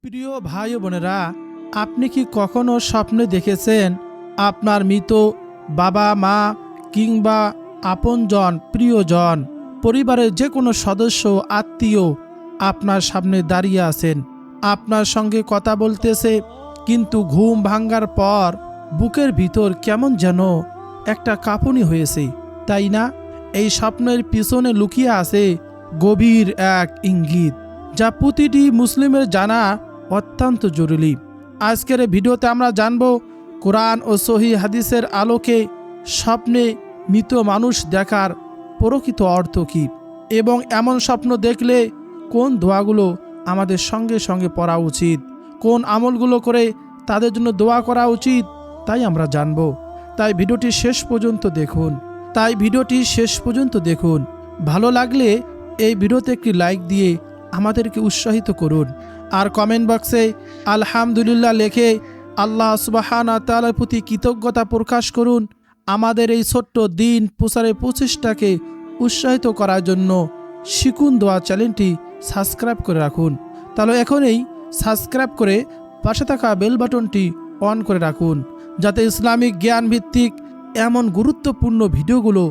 প্রিয় ভাই ও বোনেরা, আপনি কি কখনো স্বপ্নে দেখেছেন আপনার মৃত বাবা মা কিংবা আপনজন, প্রিয়জন, পরিবারের যে কোনো সদস্য, আত্মীয় আপনার সামনে দাঁড়িয়ে আছেন, আপনার সঙ্গে কথা বলতেছে, কিন্তু ঘুম ভাঙার পর বুকের ভিতর কেমন যেন একটা কাঁপুনি হয়েছে, তাই না? এই স্বপ্নের পিছনে লুকিয়ে আছে গভীর এক ইঙ্গিত, যা প্রতিটি মুসলিমের জানা অত্যন্ত জরুরি। আজকের এই ভিডিওতে আমরা জানব কোরআন ও সহিহ হাদিসের আলোকে স্বপ্নে মৃত মানুষ দেখার প্রকৃত অর্থ কী, এবং এমন স্বপ্ন দেখলে কোন দোয়াগুলো আমাদের সঙ্গে সঙ্গে পড়া উচিত, কোন আমলগুলো করে তাদের জন্য দোয়া করা উচিত, তাই আমরা জানব। তাই ভিডিওটি শেষ পর্যন্ত দেখুন। ভালো লাগলে এই ভিডিওতে একটি লাইক দিয়ে আমাদেরকে উৎসাহিত করুন, আর কমেন্ট বক্সে আলহামদুলিল্লাহ লিখে আল্লাহ সুবহানাহু ওয়া তাআলার প্রতি কৃতজ্ঞতা প্রকাশ করুন। আমাদের এই ছোট্ট দিন প্রচারের প্রচেষ্টাকে উৎসাহিত করার জন্য শিখুন দোয়া চ্যানেলটি সাবস্ক্রাইব করে রাখুন। তাহলে এখনই সাবস্ক্রাইব করে পাশে থাকা বেল বাটনটি অন করে রাখুন, যাতে ইসলামিক জ্ঞান ভিত্তিক এমন গুরুত্বপূর্ণ ভিডিওগুলো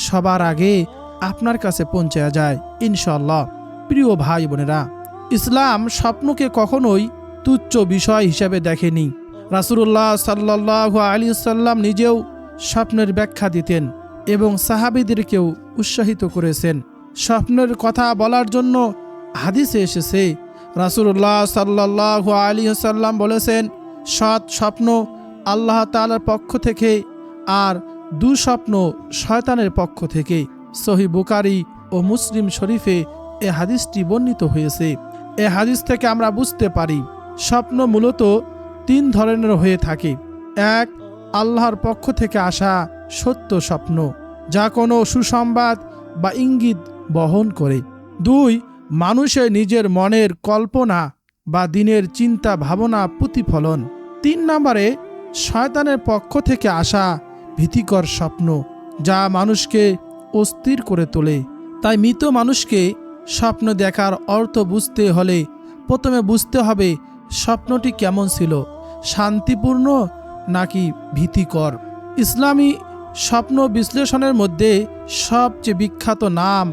সবার আগে আপনার কাছে পৌঁছে যায় ইনশাআল্লাহ। প্রিয় ভাই বোনেরা, ইসলাম স্বপ্নকে কখনোই তুচ্ছ বিষয় হিসেবে দেখেনি। রাসূলুল্লাহ সাল্লাল্লাহু আলাইহি ওয়াসাল্লাম নিজেও স্বপ্নের ব্যাখ্যা দিতেন এবং সাহাবীদেরকেও উৎসাহিত করেছেন। স্বপ্নের কথা বলার জন্য হাদিসে এসেছে, রাসূলুল্লাহ সাল্লাল্লাহু আলাইহি ওয়াসাল্লাম বলেছেন, সৎ স্বপ্ন আল্লাহ তাআলার পক্ষ থেকে আর দুঃস্বপ্ন শয়তানের পক্ষ থেকে। সহিহ বুখারী ও মুসলিম শরীফে এ হাদিসটি বর্ণিত হয়েছে। এ হাদিস থেকে আমরা বুঝতে পারি স্বপ্ন মূলত তিন ধরনের হয়ে থাকে। এক, আল্লাহর পক্ষ থেকে আসা সত্য স্বপ্ন, যা কোনো সুসংবাদ বা ইঙ্গিত বহন করে। দুই, মানুষের নিজের মনের কল্পনা বা দিনের চিন্তা ভাবনা প্রতিফলন। তিন নম্বরে, শয়তানের পক্ষ থেকে আসা ভীতিকর স্বপ্ন, যা মানুষকে অস্থির করে তোলে। তাই মৃত মানুষকে স্বপ্ন দেখার অর্থ বুঝতে হলে প্রথমে বুঝতে হবে স্বপ্নটি কেমন ছিল, শান্তিপূর্ণ নাকি ভীতিকর। ইসলামী স্বপ্ন বিশ্লেষণের মধ্যে সবচেয়ে বিখ্যাত নাম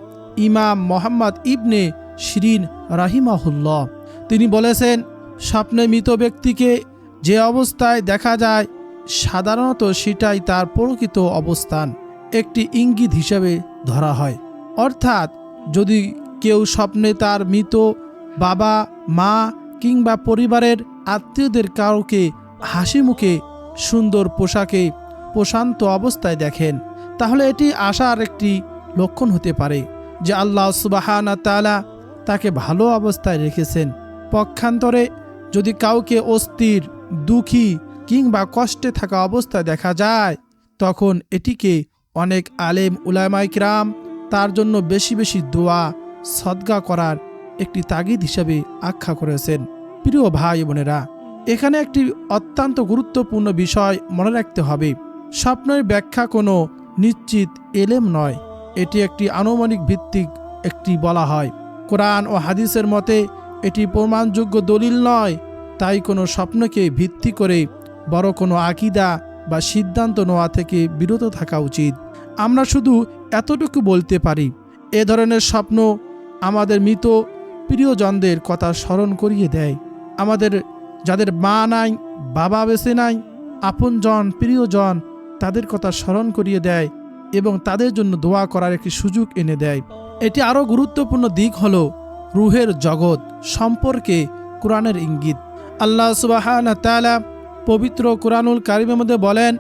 ইমাম মোহাম্মদ ইবনে শিরিন রাহিমাহুল্লাহ। তিনি বলেছেন, স্বপ্নে মৃত ব্যক্তিকে যে অবস্থায় দেখা যায় সাধারণত সেটাই তার প্রকৃত অবস্থান একটি ইঙ্গিত হিসেবে ধরা হয়। অর্থাৎ যদি কেউ স্বপ্নে তার মৃত বাবা মা কিংবা পরিবারের আত্মীয়দের কাউকে হাসি মুখে সুন্দর পোশাকে প্রশান্ত অবস্থায় দেখেন, তাহলে এটি আশার একটি লক্ষণ হতে পারে যে আল্লাহ সুবহানাহু ওয়া তাআলা তাকে ভালো অবস্থায় রেখেছেন। পক্ষান্তরে যদি কাউকে অস্থির, দুঃখী কিংবা কষ্টে থাকা অবস্থায় দেখা যায়, তখন এটিকে অনেক আলেম উলামায়ে কিরাম তার জন্য বেশি বেশি দোয়া সদকা করার একটি তাগিদ হিসেবে আখ্যা করেছেন। প্রিয় ভাই বোনেরা, এখানে একটি অত্যন্ত গুরুত্বপূর্ণ বিষয় মনে রাখতে হবে, স্বপ্নের ব্যাখ্যা কোনো নিশ্চিত এলেম নয়, এটি একটি আনুমানিক ভিত্তিক একটি বলা হয়। কোরআন ও হাদিসের মতে এটি প্রমাণযোগ্য দলিল নয়। তাই কোনো স্বপ্নকে ভিত্তি করে বড় কোনো আকীদা বা সিদ্ধান্ত নেওয়া থেকে বিরত থাকা উচিত। আমরা শুধু এতটুকু বলতে পারি, এ ধরনের স্বপ্ন আমাদের মৃত প্রিয়জনদের কথা স্মরণ করিয়ে দেয়। আমাদের যাদের মা নাই, বাবা বেঁচে নাই, আপনজন, প্রিয়জন, তাদের কথা স্মরণ করিয়ে দেয় এবং তাদের জন্য দোয়া করার একটি সুযোগ এনে দেয়। এটি আরও গুরুত্বপূর্ণ দিক হলো রুহের জগৎ সম্পর্কে কোরআনের ইঙ্গিত। আল্লাহ সুবহানাহু ওয়া তাআলা পবিত্র কোরআনুল কারীমের মধ্যে বলেন,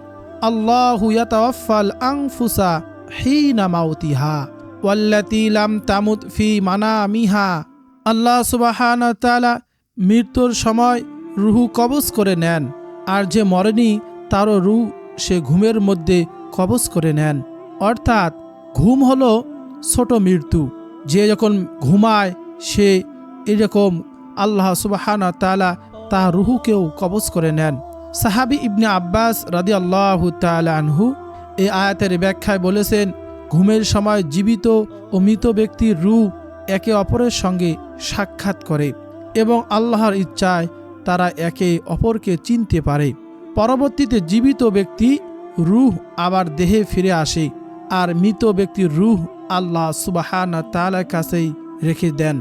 আল্লাহু ইয়াতাওয়াফাল আনফুসা হিনা মাউতিহা ওয়াল্লাতী লাম তামুত ফি মানামিহা। আল্লাহ সুবহানাহু ওয়া তাআলা মৃত্যুর সময় রুহু কবজ করে নেন, আর যে মরেনি তারও রুহ সে ঘুমের মধ্যে কবজ করে নেন। অর্থাৎ ঘুম হলো ছোট মৃত্যু। যে যখন ঘুমায় সে এরকম আল্লাহ সুবহানাহু ওয়া তাআলা তার রুহুকেও কবজ করে নেন। সাহাবী ইবনে আব্বাস রাদিয়াল্লাহু তাআলা আনহু এই আয়াতের ব্যাখ্যায় বলেছেন, ঘুমের সময় জীবিত ও মৃত ব্যক্তির রূহ একে অপরের সঙ্গে সাক্ষাৎ করে। এবং আল্লাহর ইচ্ছায় তারা একে অপরকে চিনতে পারে। পরবর্তীতে জীবিত ব্যক্তি রূহ আবার দেহে ফিরে আসে, আর মৃত ব্যক্তির রূহ আল্লাহ সুবহানাহু ওয়া তাআলার কাছেই রেখে দেন।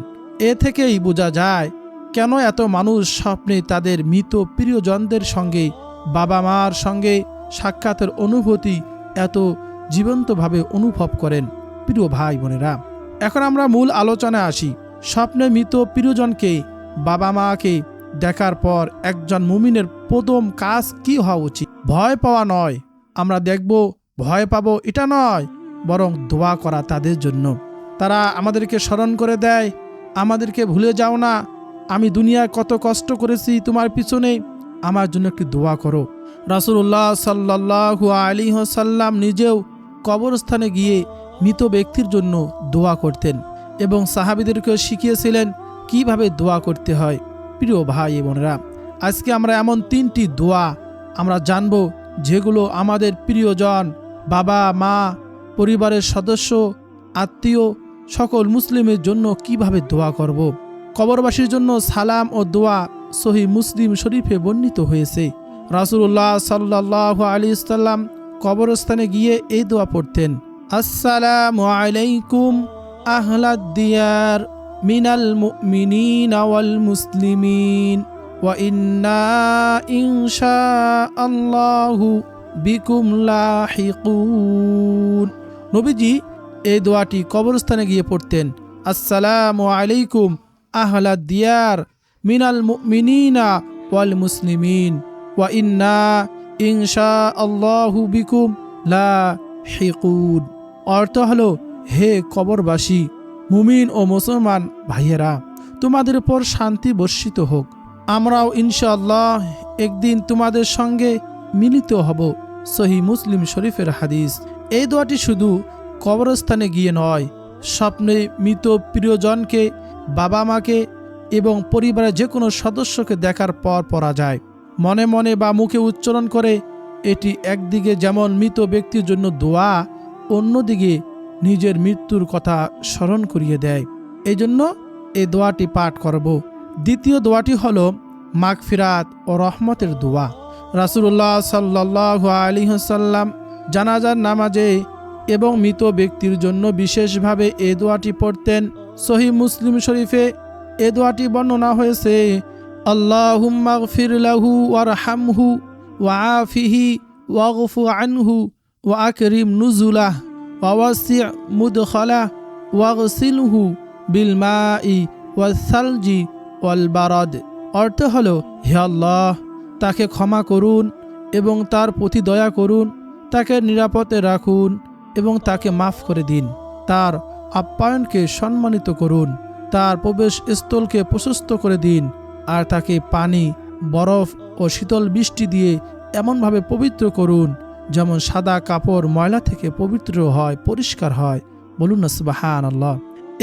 এ থেকেই বোঝা যায় কেন এত মানুষ স্বপ্নে তাদের মৃত প্রিয়জনদের সঙ্গে, বাবা মার সঙ্গে সাক্ষাতের অনুভূতি এত জীবন্তভাবে অনুভব করেন। প্রিয় ভাই বোনেরা, এখন আমরা মূল আলোচনায় আসি। স্বপ্নে মৃত প্রিয়জনকে, বাবা মাকে দেখার পর একজন মুমিনের প্রথম কাজ কি হওয়া উচিত? ভয় পাওয়া নয়, আমরা দেখব ভয় পাবো এটা নয়, বরং দোয়া করা তাদের জন্য। তারা আমাদেরকে স্মরণ করে দেয়, আমাদেরকে ভুলে যাও না, আমি দুনিয়ায় কত কষ্ট করেছি তোমার পিছনে, আমার জন্য একটি দোয়া করো। রাসূলুল্লাহ সাল্লাল্লাহু আলাইহি ওয়াসাল্লাম নিজেও কবরস্থানে গিয়ে মৃত ব্যক্তির জন্য দোয়া করতেন এবং সাহাবীদেরকেও শিখিয়েছিলেন কিভাবে দোয়া করতে হয়। প্রিয় ভাই বোনেরা, আজকে আমরা এমন 3টি দোয়া আমরা জানব যেগুলো আমাদের প্রিয়জন, বাবা মা, পরিবারের সদস্য, আত্মীয় সকল মুসলিমের জন্য কিভাবে দোয়া করব। কবরবাসীর জন্য সালাম ও দোয়া সহিহ মুসলিম শরীফে বর্ণিত হয়েছে। রাসূলুল্লাহ সাল্লাল্লাহু আলাইহি ওয়াসাল্লাম কবরস্থানে গিয়ে এই দোয়া পড়তেন, আসসালামু আলাইকুম আহলাদ দিয়ার মিনাল মুমিনিনা ওয়াল মুসলিমিন ওয়া ইন্না ইনশাআল্লাহু বিকুম লাহিকুন। নবীজি এই দোয়াটি কবরস্থানে গিয়ে পড়তেন, আসসালামু আলাইকুম আহলাদ দিয়ার মিনাল মুমিনিনা ওয়াল মুসলিমিন ওয়া ইন্না ইনশাআল্লাহু বিকুম লাহিকুন। অর্থ হলো, হে কবরবাসী, মুমিন ও মুসলমান ভাইয়েরা, তোমাদের উপর শান্তি বর্ষিত হোক, আমরাও ইনশাআল্লাহ একদিন তোমাদের সঙ্গে মিলিত হব। সহিহ মুসলিম শরীফের হাদিস। এই দোয়াটি শুধু কবরস্থানে গিয়ে নয়, স্বপ্নে মৃত প্রিয়জনকে, বাবা মাকে এবং পরিবারের যে কোনো সদস্যকে দেখার পর পড়া যায়। মনে মনে বা মুখে উচ্চারণ করে এটি একদিকে যেমন মৃত ব্যক্তির জন্য দোয়া, অন্যদিকে নিজের মৃত্যুর কথা স্মরণ করিয়ে দেয়। এই জন্য এই দোয়াটি পাঠ করব। দ্বিতীয় দোয়াটি হলো মাগফিরাত ও রহমতের দোয়া। রাসূলুল্লাহ সাল্লাল্লাহু আলাইহি ওয়াসাল্লাম জানাজার নামাজে এবং মৃত ব্যক্তির জন্য বিশেষভাবে এই দোয়াটি পড়তেন। সহিহ মুসলিম শরীফে এই দোয়াটি বর্ণনা হয়েছে, আল্লাহুম্মা গফির লাহু ওয়ারহামহু ওয়াআফিহি ওয়াগফু আনহু ওয়া আকরিম নুজুলাহ ওয়া ওয়াসি' মুদখালাহ ওয়াগসিলহু বিল মাই ওয়াস সালজি ওয়াল বারাদ। অর্থ হলো, হে আল্লাহ, তাকে ক্ষমা করুন এবং তার প্রতি দয়া করুন, তাকে নিরাপদে রাখুন এবং তাকে মাফ করে দিন, তার আপ্যায়নকে সম্মানিত করুন, তার প্রবেশ স্থলকে প্রশস্ত করে দিন, আর তাকে পানি, বরফ ও শীতল বৃষ্টি দিয়ে এমনভাবে পবিত্র করুন যেমন সাদা কাপড় ময়লা থেকে পবিত্র হয়, পরিষ্কার হয়। বলুন না সুবহানাল্লাহ।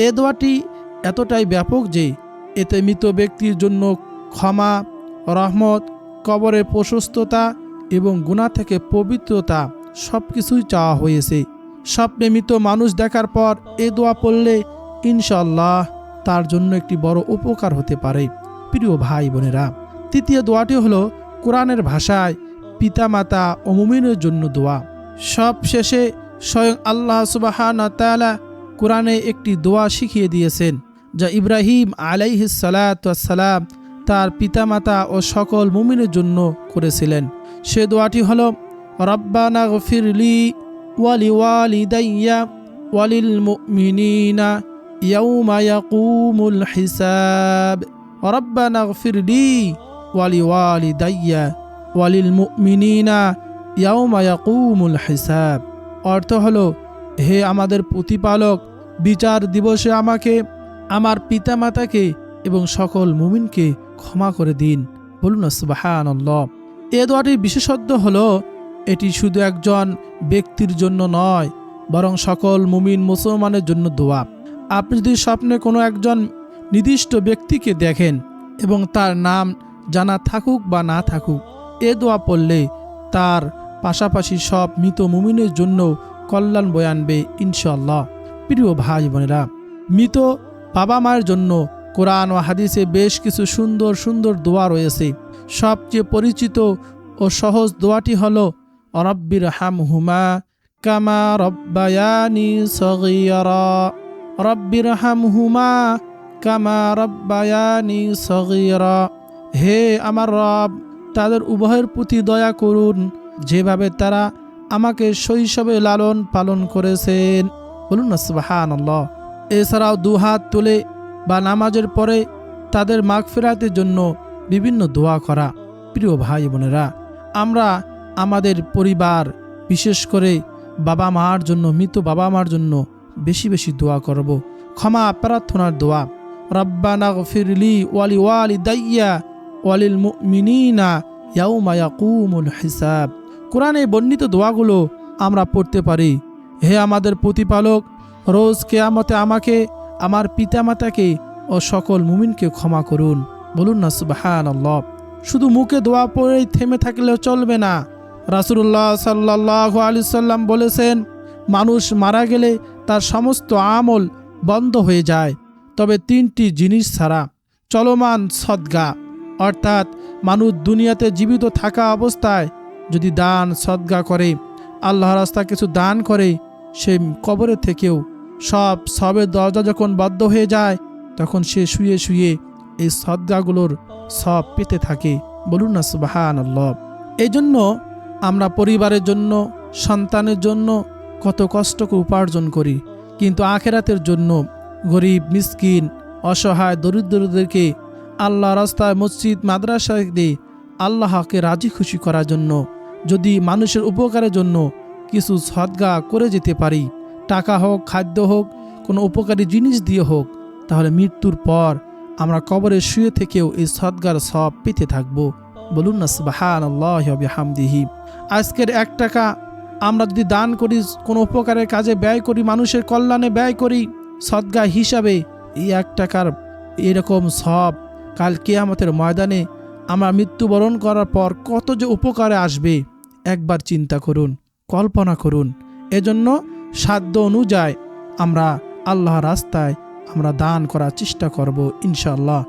এ দোয়াটি এতটাই ব্যাপক যে এতে মৃত ব্যক্তির জন্য ক্ষমা, রহমত, কবরের প্রশস্ততা এবং গুনাহ থেকে পবিত্রতা সবকিছুই চাওয়া হয়েছে। স্বপ্নে মৃত মানুষ দেখার পর এ দোয়া পড়লে ইনশাআল্লাহ তার জন্য একটি বড় উপকার হতে পারে। প্রিয় ভাই বোনেরা, তৃতীয় দোয়াটি হলো কোরআনের ভাষায় পিতামাতা ও মুমিনের জন্য দোয়া। সব শেষে স্বয়ং আল্লাহ সুবহানাহু ওয়া তাআলা কোরআনে একটি দোয়া শিখিয়ে দিয়েছেন, যা ইব্রাহিম আলাইহিস সালাতু ওয়াস সালাম তার পিতামাতা ও সকল মুমিনের জন্য করেছিলেন। সে দোয়াটি হলো, রব্বানা গফিরলি ওয়ালিওয়ালিদাইয়া ওয়ালিল মুমিনিনা ইয়াউমা ইয়াকুমুল হিসাব। রব্বানা গফিরলি ওয়ালিওয়ালিদাইয়া ওয়ালিল মুমিনিনা ইয়াউমা ইয়াকুমুল হিসাব। অর্থ হলো, হে আমাদের প্রতিপালক, বিচার দিবসে আমাকে, আমার পিতামাতাকে এবং সকল মুমিনকে ক্ষমা করে দিন। বলুন সুবহানাল্লাহ। এ দোয়াটির বিশেষত্ব হলো, এটি শুধু একজন ব্যক্তির জন্য নয়, বরং সকল মুমিন মুসলমানের জন্য দোয়া। আপনি যদি স্বপ্নে কোনো একজন নির্দিষ্ট ব্যক্তিকে দেখেন এবং তার নাম জানা থাকুক বা না থাকুক, এ দোয়া পড়লে তার পাশাপাশি সব মৃত মুমিনের জন্য কল্যাণ বয়ে আনবে ইনশাআল্লাহ। প্রিয় ভাই বোনেরা, মৃত বাবা মায়ের জন্য কোরআন ও হাদিসে বেশ কিছু সুন্দর সুন্দর দোয়া রয়েছে। সবচেয়ে পরিচিত ও সহজ দোয়াটি হলো রব্বির হামহুমা কামা রব্বায়ানি সগীরা, রব্বির হামহুমা কামা রব্বায়ানি সগীরা। হে আমার রব, তাদের উভয়ের প্রতি দয়া করুন যেভাবে তারা আমাকে শৈশবে লালন পালন করেছেন। বলুন না সুবহানাল্লাহ। এছাড়াও দুহাত তুলে বা নামাজের পরে তাদের মাগফিরাতের জন্য বিভিন্ন দোয়া করা। প্রিয় ভাই বোনেরা, আমরা আমাদের পরিবার, বিশেষ করে বাবা মার জন্য, মৃত বাবা মার জন্য বেশি বেশি দোয়া করব। ক্ষমা প্রার্থনার দোয়া, রব্বানা গফিরলি ওয়ালি ওয়ালিদাইয়া ওয়ালিল মুমিনিনা ইয়াউমা ইয়াকুমুল হিসাব। কোরআনে বর্ণিত দোয়াগুলো আমরা পড়তে পারি। হে আমাদের প্রতিপালক, রোজ কিয়ামতে আমাকে, আমার পিতামাতাকে ও সকল মুমিনকে ক্ষমা করুন। বলুন না সুবহানাল্লাহ। শুধু মুখে দোয়া পড়েই থেমে থাকলেও চলবে না। রাসূলুল্লাহ সাল্লাল্লাহু আলাইহি সাল্লাম বলেছেন, মানুষ মারা গেলে তার সমস্ত আমল বন্ধ হয়ে যায়, তবে তিনটি জিনিস ছাড়া: চলমান সদকা, অর্থাৎ মানুষ দুনিয়াতে জীবিত থাকা অবস্থায় যদি দান সদকা করে, আল্লাহর রাস্তায় কিছু দান করে, সে কবরে থেকেও সবের দরজা যখন বদ্ধ হয়ে যায়, তখন সে শুয়ে শুয়ে এই সদকাগুলোর সব পেতে থাকে। বলুন না সুবহানাল্লাহ। এই জন্য আমরা পরিবারের জন্য, সন্তানের জন্য কত কষ্ট করে উপার্জন করি, কিন্তু আখেরাতের জন্য গরিব, মিসকিন, অসহায়, দরিদ্রদেরকে আল্লাহ রাস্তায়, মসজিদ, মাদ্রাসায় দিয়ে আল্লাহকে রাজি খুশি করার জন্য, যদি মানুষের উপকারের জন্য কিছু সদকা করে যেতে পারি, টাকা হোক, খাদ্য হোক, কোনো উপকারী জিনিস দিয়ে হোক, তাহলে মৃত্যুর পর আমরা কবরে শুয়ে থেকেও এই সদকার সব পেতে থাকব। বলুন না সুবহানাল্লাহি ওয়া বিহামদিহি। আজকের 1 টাকা আমরা যদি দান করি, কোনো উপকারের কাজে ব্যয় করি, মানুষের কল্যাণে ব্যয় করি, সদকা হিসাবে, এই 1 টাকার এরকম সব কাল কিয়ামতের ময়দানে আমরা মৃত্যুবরণ করার পর কত যে উপকারে আসবে, একবার চিন্তা করুন, কল্পনা করুন। এজন্য সাধ্য অনুযায়ী আমরা আল্লাহর রাস্তায় আমরা দান করার চেষ্টা করব ইনশাআল্লাহ।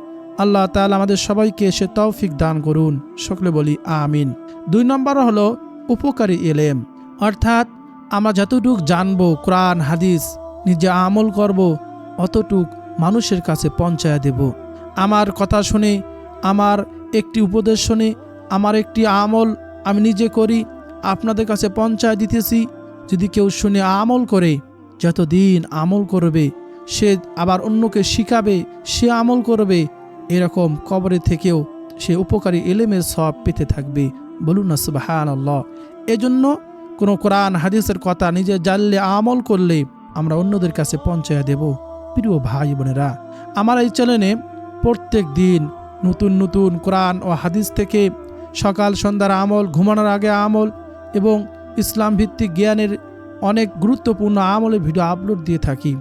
আল্লাহ তাআলা আমাদের সবাইকে সে তৌফিক দান করুন। সকলে বলি আমিন। 2 নম্বর হলো উপকারী ইলম, অর্থাৎ আমরা যতটুক জানবো, কোরআন হাদিস নিজে আমল করব, অতটুক মানুষের কাছে পৌঁছায় দেব। আমার কথা শুনে, আমার একটি উপদেশ শুনে, আমার একটি আমল আমি নিজে করি, আপনাদের কাছে পৌঁছায় দিতেছি। যদি কেউ শুনে আমল করে, যতদিন আমল করবে, সে আবার অন্যকে শিখাবে, সে আমল করবে, এরকম কবরে থেকেও সে উপকারী ইলমের সব পেতে থাকবে। বলুন না সুবহানাল্লাহ। এজন্য কোনো কোরআন হাদিসের কথা নিজে জানলে, আমল করলে আমরা অন্যদের কাছে পৌঁছায় দেব। প্রিয় ভাই বোনেরা, আমার এই চ্যানেলে প্রত্যেক দিন নতুন নতুন কোরআন ও হাদিস থেকে সকাল সন্ধ্যার আমল, ঘুমানোর আগে আমল এবং ইসলাম ভিত্তিক জ্ঞানের অনেক গুরুত্বপূর্ণ আমলের ভিডিও আপলোড দিয়ে থাকি।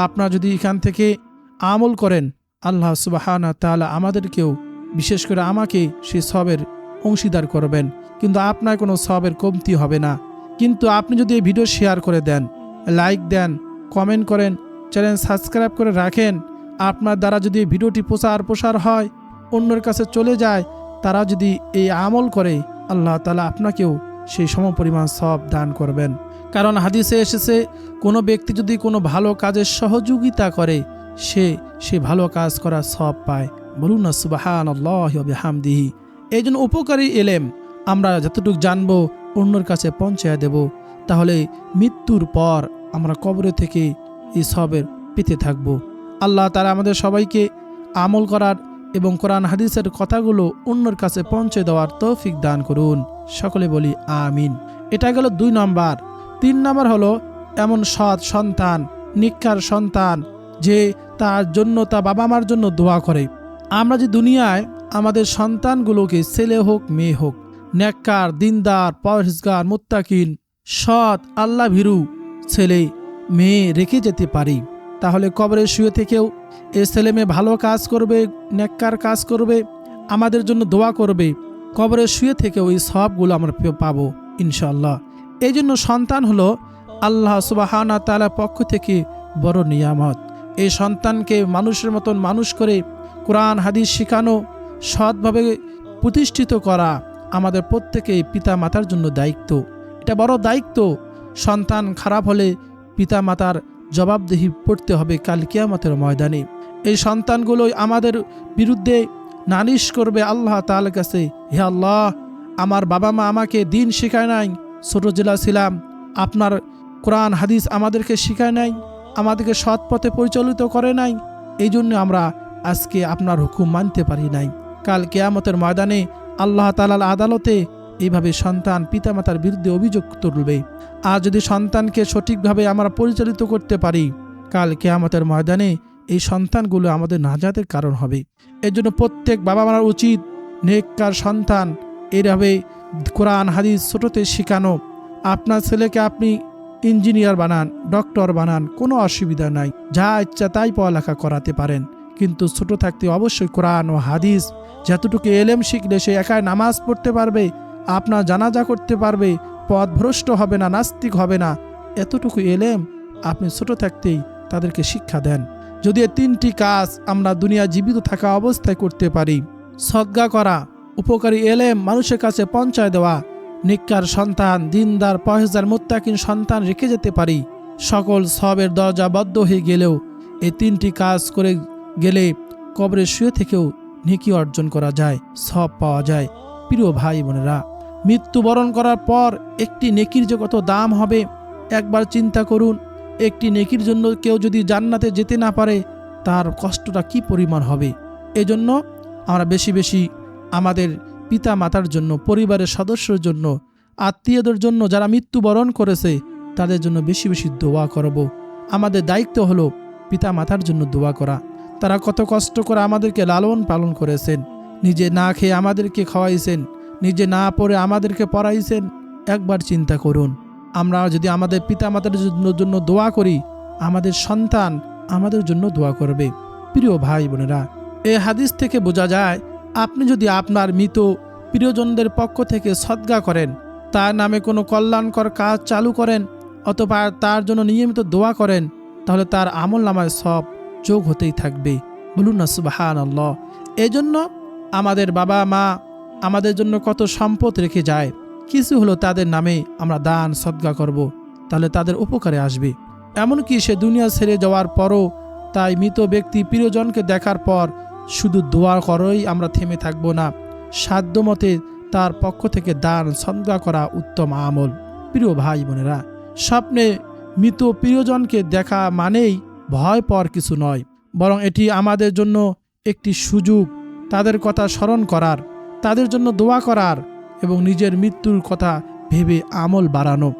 আপনারা যদি এখান থেকে আমল করেন, আল্লাহ সুবহানাহু ওয়া তাআলা আমাদেরকেও, বিশেষ করে আমাকে, সে সবের অংশীদার করবেন। কিন্তু আপনার কোনো সবের কমতি হবে না। কিন্তু আপনি যদি এই ভিডিও শেয়ার করে দেন, লাইক দেন, কমেন্ট করেন, চ্যানেল সাবস্ক্রাইব করে রাখেন, আপনার দ্বারা যদি এই ভিডিওটি প্রসার হয়, অন্যের কাছে চলে যায়, তারা যদি এই আমল করে, আল্লাহ তাআলা আপনাকেও সেই সমপরিমাণ সব দান করবেন। কারণ হাদিসে এসেছে, কোনো ব্যক্তি যদি কোনো ভালো কাজের সহযোগিতা করে, সে ভালো কাজ করার সব পায়। বলুন না সুবহানাল্লাহি ওয়া বিহামদিহি। এই জন্য উপকারী ইলম আমরা যতটুকু জানবো, অন্যের কাছে পৌঁছায় দেব, তাহলে মৃত্যুর পর আমরা কবরে থেকে এই সবের পেতে থাকব। আল্লাহ তাআলা আমাদের সবাইকে আমল করার এবং কোরআন হাদিসের কথাগুলো অন্যের কাছে পৌঁছে দেওয়ার তৌফিক দান করুন। সকলে বলি আমিন। এটা গেল 2 নম্বর। 3 নম্বর হলো এমন সৎ সন্তান, নিকার সন্তান, যে তার জন্য, তার বাবা মার জন্য দোয়া করে। আমরা যে দুনিয়ায় আমাদের সন্তানগুলোকে, ছেলে হোক মেয়ে হোক, নেককার, দিনদার, পরহেজগার, মুত্তাকিন, সৎ, আল্লাহ ভীরু ছেলে মেয়ে রেখে যেতে পারি, তাহলে কবরে শুয়ে থেকেও এই ছেলে মেয়ে ভালো কাজ করবে, নেককার কাজ করবে, আমাদের জন্য দোয়া করবে। কবরে শুয়ে থেকেও এই সবগুলো আমরা পাবো ইনশাআল্লাহ। এই জন্য সন্তান হলো আল্লাহ সুবহানাহু ওয়া তাআলার পক্ষ থেকে বড় নিয়ামত। এই সন্তানকে মানুষের মতন মানুষ করে কোরআন হাদিস শেখানো, সৎভাবে প্রতিষ্ঠিত করা আমাদের প্রত্যেকেই পিতা মাতার জন্য দায়িত্ব। এটা বড় দায়িত্ব। সন্তান খারাপ হলে পিতা মাতার জবাবদিহি পড়তে হবে কাল কিয়ামতের ময়দানে। এই সন্তানগুলোই আমাদের বিরুদ্ধে নালিশ করবে আল্লাহ তাআলার কাছে, হে আল্লাহ, আমার বাবা মা আমাকে দিন শেখায় নাই, ছোট জেলা ছিলাম, আপনার কোরআন হাদিস আমাদেরকে শেখায় নাই, আমাদেরকে সৎ পথে পরিচালিত করে নাই, এই জন্য আমরা আজকে আপনার হুকুম মানতে পারি নাই। কাল কিয়ামতের ময়দানে আল্লাহ তাআলার আদালতে এইভাবে সন্তান পিতামাতার বিরুদ্ধে অভিযোগ তুলবে। আর যদি সন্তানকে সঠিকভাবে আমরা পরিচালিত করতে পারি, কাল কিয়ামতের ময়দানে এই সন্তানগুলো আমাদের নাজাতের কারণ হবে। এর জন্য প্রত্যেক বাবা মার উচিত নেককার সন্তান এইভাবে কোরআন হাদিস ছোটতে শেখানো। আপনার ছেলেকে আপনি ইঞ্জিনিয়ার বানান, ডক্টর বানান, কোনো অসুবিধা নাই, যা ইচ্ছা তাই পড়ালেখা করাতে পারেন, কিন্তু ছোট থাকতে অবশ্যই কোরআন ও হাদিস যতটুকু এলেম শিখলে সে একাই নামাজ পড়তে পারবে, আপনার জানাজা করতে পারবে, পথভ্রষ্ট হবে না, নাস্তিক হবে না, এতটুকু এলেম আপনি ছোট থাকতেই তাদেরকে শিক্ষা দেন। যদি এই তিনটি কাজ আমরা দুনিয়া জীবিত থাকা অবস্থায় করতে পারি, সদকা করা, উপকারী এলেম মানুষের কাছে পৌঁছায় দেওয়া, নেককার সন্তান, দিনদার, পরহেজগার, মুত্তাকিন সন্তান রেখে যেতে পারি, সকল সবের দরজা বদ্ধ হয়ে গেলেও এই তিনটি কাজ করে গেলে কবরে শুয়ে থেকেও নেকি অর্জন করা যায়, সব পাওয়া যায়। প্রিয় ভাই বোনেরা, মৃত্যুবরণ করার পর একটি নেকির যে কত দাম হবে একবার চিন্তা করুন। একটি নেকির জন্য কেউ যদি জান্নাতে যেতে না পারে তার কষ্টটা কি পরিমাণ হবে। এজন্য আমরা বেশি বেশি আমাদের পিতা মাতার জন্য, পরিবারের সদস্যের জন্য, আত্মীয়দের জন্য যারা মৃত্যুবরণ করেছে তাদের জন্য বেশি বেশি দোয়া করব। আমাদের দায়িত্ব হলো পিতা মাতার জন্য দোয়া করা। তারা কত কষ্ট করে আমাদেরকে লালন পালন করেছেন, নিজে না খেয়ে আমাদেরকে খাওয়াইছেন, নিজে না পড়ে আমাদেরকে পড়াইছেন। একবার চিন্তা করুন, আমরা যদি আমাদের পিতা মাতার জন্য দোয়া করি, আমাদের সন্তান আমাদের জন্য দোয়া করবে। প্রিয় ভাই বোনেরা, এই হাদিস থেকে বোঝা যায় আপনি যদি আপনার মৃত প্রিয়জনদের পক্ষ থেকে সদকা করেন, তার নামে কোনো কল্যাণকর কাজ চালু করেন, অথবা তার জন্য নিয়মিত দোয়া করেন, তাহলে তার আমল নামায় সব যোগ হতেই থাকবে। বলুন না সুবহানাল্লাহ। এই জন্য আমাদের বাবা মা আমাদের জন্য কত সম্পদ রেখে যায়, কিছু হলো তাদের নামে আমরা দান সদকা করব, তাহলে তাদের উপকারে আসবে। এমনকি সে দুনিয়া ছেড়ে যাওয়ার পরও তাই মৃত ব্যক্তি প্রিয়জনকে দেখার পর শুধু দোয়া করেই আমরা থেমে থাকব না, সাধ্যমতে তার পক্ষ থেকে দান সদকা করা উত্তম আমল। প্রিয় ভাই বোনেরা, স্বপ্নে মৃত প্রিয়জনকে দেখা মানেই ভয় পাওয়ার কিছু নয়, বরং এটি আমাদের জন্য একটি সুযোগ তাদের কথা স্মরণ করার, তাদের জন্য দোয়া করার এবং নিজের মৃত্যুর কথা ভেবে আমল বাড়ানো।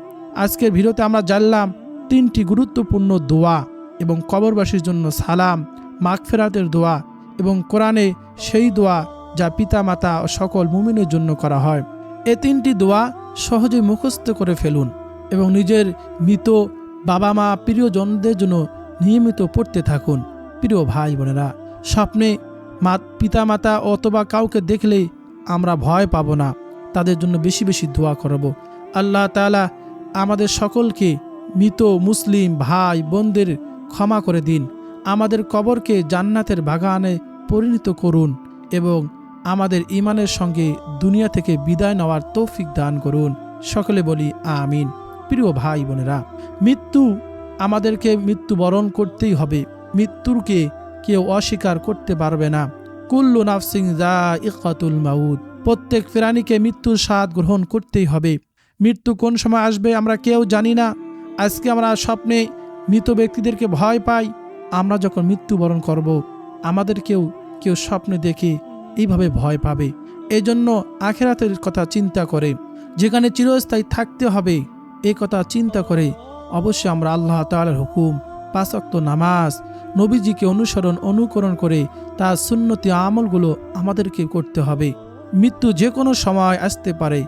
আজকের ভিডিওতে আমরা জানলাম তিনটি গুরুত্বপূর্ণ দোয়া এবং কবরবাসীর জন্য সালাম, মাগফিরাতের দোয়া এবং কোরআনে সেই দোয়া যা পিতা মাতা ও সকল মুমিনের জন্য করা হয়। এই তিনটি দোয়া সহজে মুখস্থ করে ফেলুন এবং নিজের মৃত বাবা মা প্রিয়জনদের জন্য নিয়মিত পড়তে থাকুন। প্রিয় ভাই বোনেরা, স্বপ্নে পিতা মাতা অথবা কাউকে দেখলে আমরা ভয় পাব না, তাদের জন্য বেশি বেশি দোয়া করব। আল্লাহ তাআলা আমাদের সকলকে মৃত মুসলিম ভাই বোনদের ক্ষমা করে দিন, আমাদের কবরকে জান্নাতের বাগানে পরিণত করুন এবং আমাদের ঈমানের সঙ্গে দুনিয়া থেকে বিদায় নেওয়ার তৌফিক দান করুন। সকলে বলি আমিন। প্রিয় ভাই বোনেরা, মৃত্যু আমাদেরকে মৃত্যুবরণ করতেই হবে, মৃত্যুকে কেউ অস্বীকার করতে পারবে না। কুল্লু নাফসিন যায়িকাতুল মাউত, প্রত্যেক প্রাণীকে মৃত্যুর স্বাদ গ্রহণ করতেই হবে। মৃত্যু কোন সময় আসবে আমরা কেউ জানি না। আজকে আমরা স্বপ্নে মৃত ব্যক্তিদেরকে ভয় পাই, আমরা যখন মৃত্যুবরণ করব আমাদেরকেও কেউ স্বপ্নে দেখে এইভাবে ভয় পাবে। এই জন্য আখিরাতের কথা চিন্তা করে, যেখানে চিরস্থায়ী থাকতে হবে এই কথা চিন্তা করে অবশ্যই আমরা আল্লাহ তাআলার হুকুম, 5 ওয়াক্ত নামাজ, নবীজিকে অনুকরণ করে তার সুন্নতি আমলগুলো আমাদেরকে করতে হবে। মৃত্যু যে কোনো সময় আসতে পারে।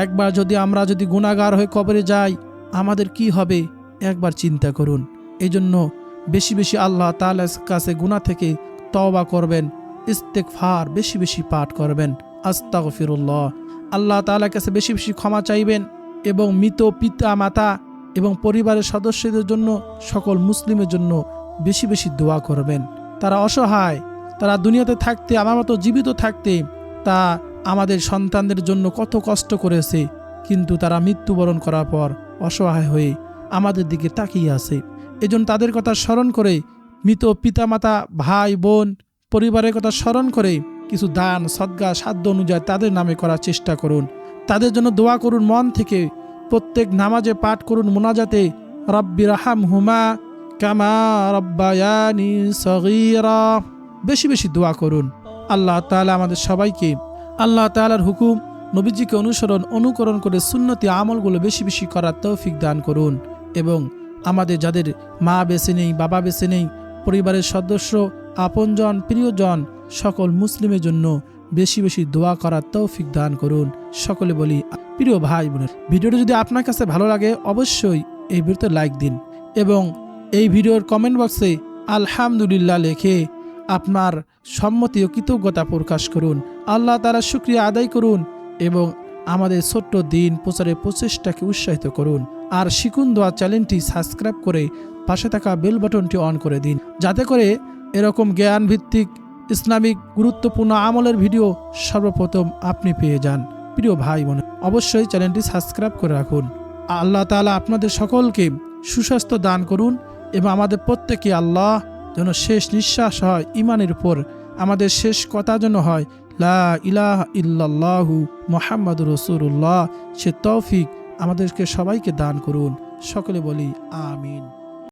একবার আমরা যদি গুনাহগার হয়ে কবরে যাই আমাদের কি হবে একবার চিন্তা করুন। এই জন্য বেশি বেশি আল্লাহ তাআলার কাছে গুনাহ থেকে তওবা করবেন, ইস্তেগফার বেশি বেশি পাঠ করবেন, আস্তাগফিরুল্লাহ, আল্লাহ তাআলার কাছে বেশি বেশি ক্ষমা চাইবেন এবং মৃত পিতা মাতা এবং পরিবারের সদস্যদের জন্য, সকল মুসলিমের জন্য বেশি বেশি দোয়া করবেন। তারা অসহায়, তারা দুনিয়াতে থাকতে, আমার মতো জীবিত থাকতে তা আমাদের সন্তানদের জন্য কত কষ্ট করেছে, কিন্তু তারা মৃত্যুবরণ করার পর অসহায় হয়ে আমাদের দিকে তাকিয়ে আছে। এজন্য তাদের কথা স্মরণ করে, মৃত পিতামাতা, ভাই বোন, পরিবারের কথা স্মরণ করে কিছু দান সদকা সাধ্য অনুযায়ী তাদের নামে করার চেষ্টা করুন। তাদের জন্য দোয়া করুন মন থেকে। প্রত্যেক নামাজে পাঠ করুন মুনাজাতে, রব্বি রাহামহুমা কামা রব্বায়ানি সগীরা। বেশি বেশি দোয়া করুন। আল্লাহ তাআলা আমাদের সবাইকে আল্লাহ তাআলার হুকুম, নবীজিকে অনুকরণ করে সুন্নতি আমলগুলো বেশি বেশি করার তৌফিক দান করুন। এবং আমাদের যাদের মা বেঁচে নেই, বাবা বেঁচে নেই, পরিবারের সদস্য, আপনজন, প্রিয়জন, সকল মুসলিমের জন্য বেশি বেশি দোয়া করার তৌফিক দান করুন। সকলে বলি প্রিয় ভাই বোনের, ভিডিওটি যদি আপনার কাছে ভালো লাগে অবশ্যই এই ভিডিওতে লাইক দিন এবং এই ভিডিওর কমেন্ট বক্সে আলহামদুলিল্লাহ লিখে আপনার সম্মতি ও কৃতজ্ঞতা প্রকাশ করুন। আল্লাহ তাআলার শুকরিয়া আদায় করুন এবং আমাদের ছোট্ট দিন প্রচারের প্রচেষ্টাকে উৎসাহিত করুন। আর শিকুন দোয়া চ্যানেলটি সাবস্ক্রাইব করে পাশে থাকা বেল বাটনটি অন করে দিন, যাতে করে এরকম জ্ঞান ভিত্তিক ইসলামিক গুরুত্বপূর্ণ আমলের ভিডিও সর্বপ্রথম আপনি পেয়ে যান। প্রিয় ভাই বোন, অবশ্যই চ্যানেলটি সাবস্ক্রাইব করে রাখুন। আল্লাহ তাআলা আপনাদের সকলকে সুস্বাস্থ্য দান করুন এবং আমাদের প্রত্যেকে আল্লাহ যেন শেষ নিঃশ্বাস হয় ঈমানের উপর, আমাদের শেষ কথা যেন হয় লা ইলাহা ইল্লাল্লাহু মুহাম্মাদুর রাসূলুল্লাহ। সে তৌফিক আমাদেরকে সবাইকে দান করুন। সকলে বলি আমিন।